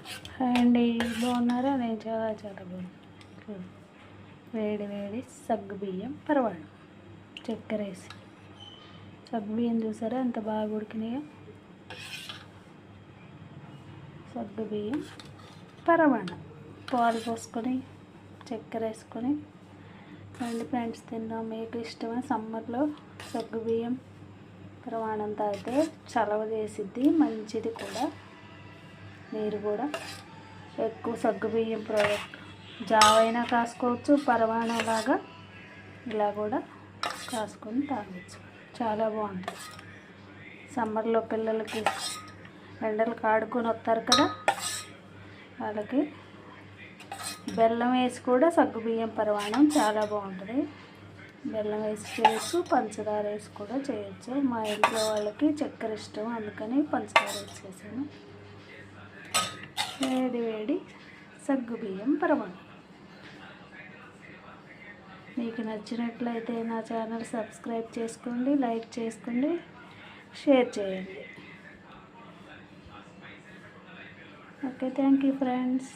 Hi అండి, బాగున్నారా? నేను చాలా చాలా బాగున్నాను. వేడి వేడి సగ్గుబియ్యం పరవాన్నం, చక్కెర వేసి. సగ్గుబియ్యం చూసారా ఎంత బాగా ఉడికినాయో. సగ్గుబియ్యం పరవాన్నం పాలు పోసుకొని చక్కెర వేసుకొని రండి ఫ్రెండ్స్ తిందాం. మీకు ఇష్టమైన సమ్మర్లో సగ్గుబియ్యం పరవాన్నం తాగితే చలవ చేసిద్ది, మంచిది కూడా. మీరు కూడా ఎక్కువ సగ్గుబియ్యం ప్రోడక్ట్ జావ అయినా కాసుకోవచ్చు, పరవాన్నం లాగా ఇలా కూడా కాసుకొని తాగవచ్చు. చాలా బాగుంటుంది. సమ్మర్లో పిల్లలకి ఎండలు కాడుకొని వస్తారు కదా, వాళ్ళకి బెల్లం వేసి కూడా సగ్గుబియ్యం పరవాన్నం చాలా బాగుంటుంది. బెల్లం వేసి చేయొచ్చు, పంచదార వేసి కూడా చేయొచ్చు. మా ఇంట్లో వాళ్ళకి చక్కెర ఇష్టం, అందుకని పంచదార వేసి చేశాను. వేడి వేడి సగ్గుబియ్యం పరవాన్నం. మీకు నచ్చినట్లయితే నా ఛానల్ సబ్స్క్రైబ్ చేసుకోండి, లైక్ చేసుకోండి, షేర్ చేయండి. Okay, thank you friends.